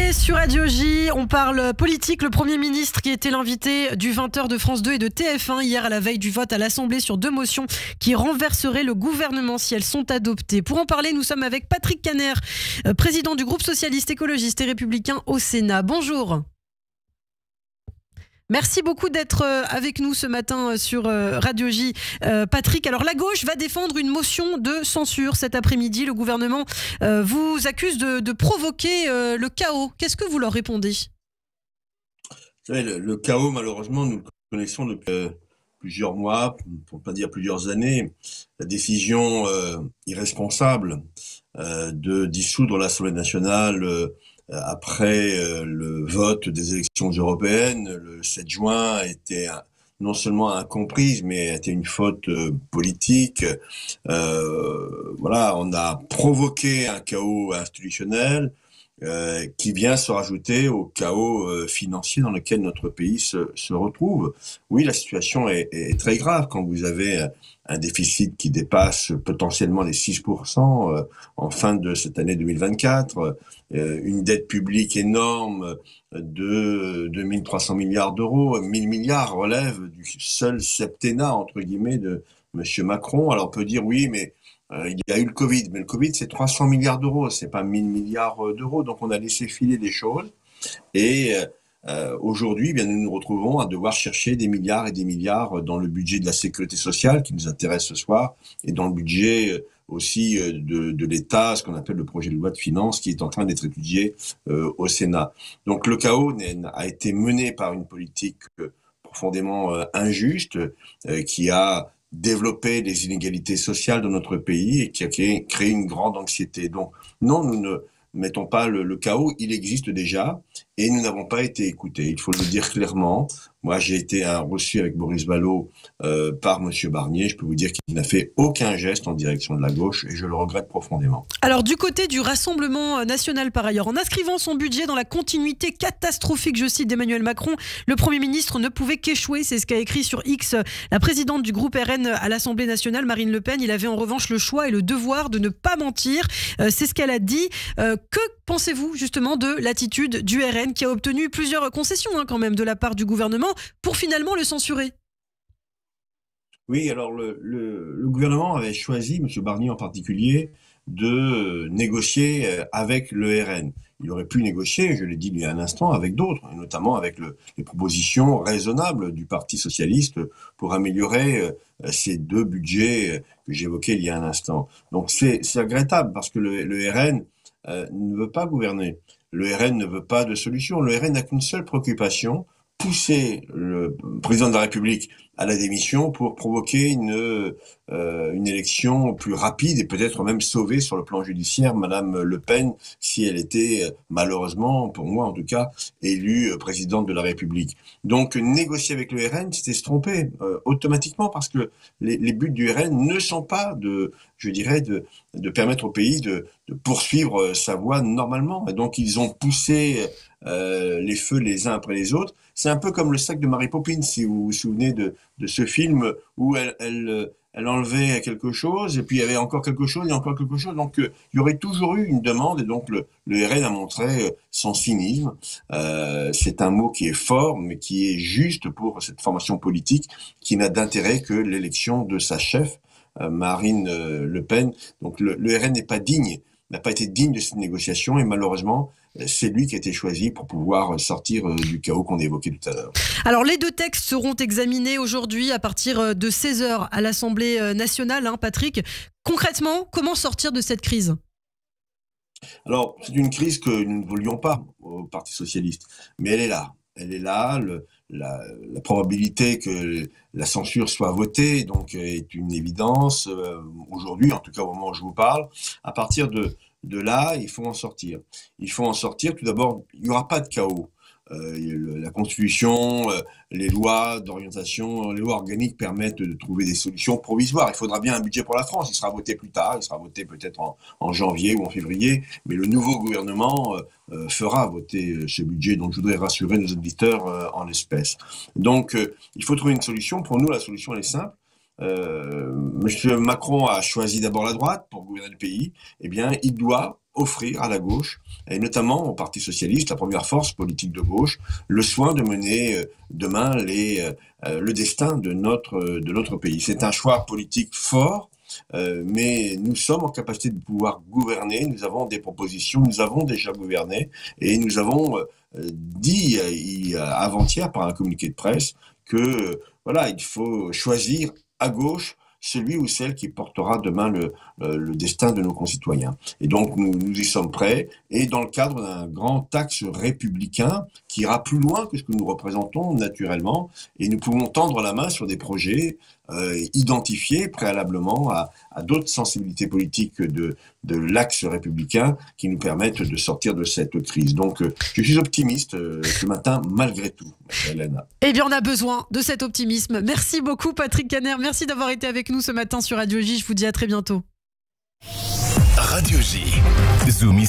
Matinée sur Radio J, on parle politique. Le Premier ministre qui était l'invité du 20h de France 2 et de TF1 hier à la veille du vote à l'Assemblée sur 2 motions qui renverseraient le gouvernement si elles sont adoptées. Pour en parler, nous sommes avec Patrick Kanner, président du groupe socialiste, écologiste et républicain au Sénat. Bonjour. Merci beaucoup d'être avec nous ce matin sur Radio J, Patrick. Alors la gauche va défendre une motion de censure cet après-midi. Le gouvernement vous accuse de provoquer le chaos. Qu'est-ce que vous leur répondez ? Vous savez, le chaos, malheureusement, nous le connaissons depuis plusieurs mois, pour ne pas dire plusieurs années. La décision irresponsable de dissoudre l'Assemblée nationale après le vote des élections européennes, le 7 juin, était non seulement incomprise, mais était une faute politique. Voilà, on a provoqué un chaos institutionnel qui vient se rajouter au chaos financier dans lequel notre pays se retrouve. Oui, la situation est très grave quand vous avez un déficit qui dépasse potentiellement les 6% en fin de cette année 2024, une dette publique énorme de 2300 milliards d'euros, 1000 milliards relèvent du seul septennat, entre guillemets, de Monsieur Macron. Alors on peut dire oui, mais il y a eu le Covid, mais le Covid c'est 300 milliards d'euros, c'est pas 1000 milliards d'euros, donc on a laissé filer des choses et aujourd'hui, bien, nous nous retrouvons à devoir chercher des milliards et des milliards dans le budget de la sécurité sociale qui nous intéresse ce soir et dans le budget aussi de l'État, ce qu'on appelle le projet de loi de finances qui est en train d'être étudié au Sénat. Donc le chaos a été mené par une politique profondément injuste qui a développé les inégalités sociales dans notre pays et qui a créé une grande anxiété. Donc non, nous ne mettons pas le chaos, il existe déjà et nous n'avons pas été écoutés. Il faut le dire clairement. Moi, j'ai été reçu avec Boris Vallaud par Monsieur Barnier. Je peux vous dire qu'il n'a fait aucun geste en direction de la gauche et je le regrette profondément. Alors, du côté du Rassemblement national, par ailleurs, en inscrivant son budget dans la continuité catastrophique, je cite, d'Emmanuel Macron, le Premier ministre ne pouvait qu'échouer. C'est ce qu'a écrit sur X la présidente du groupe RN à l'Assemblée nationale, Marine Le Pen. Il avait en revanche le choix et le devoir de ne pas mentir. C'est ce qu'elle a dit. Que pensez-vous justement de l'attitude du RN qui a obtenu plusieurs concessions quand même de la part du gouvernement pour finalement le censurer? Oui, alors le gouvernement avait choisi, M. Barnier en particulier, de négocier avec le RN. Il aurait pu négocier, je l'ai dit il y a un instant, avec d'autres, et notamment avec les propositions raisonnables du Parti socialiste pour améliorer ces deux budgets que j'évoquais il y a un instant. Donc c'est regrettable parce que le RN ne veut pas gouverner. Le RN ne veut pas de solution. Le RN n'a qu'une seule préoccupation, pousser le président de la République à la démission pour provoquer une élection plus rapide et peut-être même sauver sur le plan judiciaire Madame Le Pen si elle était malheureusement, pour moi en tout cas, élue présidente de la République. Donc négocier avec le RN, c'était se tromper automatiquement parce que les buts du RN ne sont pas de permettre au pays de poursuivre sa voie normalement. Et donc ils ont poussé les feux les uns après les autres. C'est un peu comme le sac de Mary Poppins, si vous vous souvenez de ce film où elle enlevait quelque chose, et puis il y avait encore quelque chose, et encore quelque chose. Donc il y aurait toujours eu une demande, et donc le RN a montré son cynisme. C'est un mot qui est fort, mais qui est juste pour cette formation politique qui n'a d'intérêt que l'élection de sa chef, Marine Le Pen. Donc le RN n'est pas digne, n'a pas été digne de cette négociation, et malheureusement, c'est lui qui a été choisi pour pouvoir sortir du chaos qu'on évoquait tout à l'heure. Alors, les deux textes seront examinés aujourd'hui à partir de 16h à l'Assemblée nationale, Patrick. Concrètement, comment sortir de cette crise ? Alors, c'est une crise que nous ne voulions pas au Parti socialiste, mais elle est là. Elle est là. La probabilité que la censure soit votée donc est une évidence aujourd'hui, en tout cas au moment où je vous parle. À partir de là, il faut en sortir. Il faut en sortir. Tout d'abord, il n'y aura pas de chaos. La Constitution, les lois d'orientation, les lois organiques permettent de trouver des solutions provisoires. Il faudra bien un budget pour la France. Il sera voté plus tard. Il sera voté peut-être en janvier ou en février. Mais le nouveau gouvernement fera voter ce budget. Donc, je voudrais rassurer nos auditeurs en l'espèce. Donc, il faut trouver une solution. Pour nous, la solution, elle est simple. Monsieur Macron a choisi d'abord la droite pour gouverner le pays. Eh bien, il doit offrir à la gauche, et notamment au Parti socialiste, la première force politique de gauche, le soin de mener demain le destin de notre pays. C'est un choix politique fort, mais nous sommes en capacité de pouvoir gouverner, nous avons des propositions, nous avons déjà gouverné, et nous avons dit avant-hier par un communiqué de presse que voilà, il faut choisir à gauche celui ou celle qui portera demain le destin de nos concitoyens. Et donc nous y sommes prêts, et dans le cadre d'un grand axe républicain qui ira plus loin que ce que nous représentons naturellement, et nous pouvons tendre la main sur des projets identifiés préalablement à d'autres sensibilités politiques de l'axe républicain qui nous permettent de sortir de cette crise. Donc je suis optimiste ce matin malgré tout, Hélène. Eh bien on a besoin de cet optimisme. Merci beaucoup Patrick Caner, merci d'avoir été avec nous ce matin sur Radio J. Je vous dis à très bientôt. Radio J. Zoom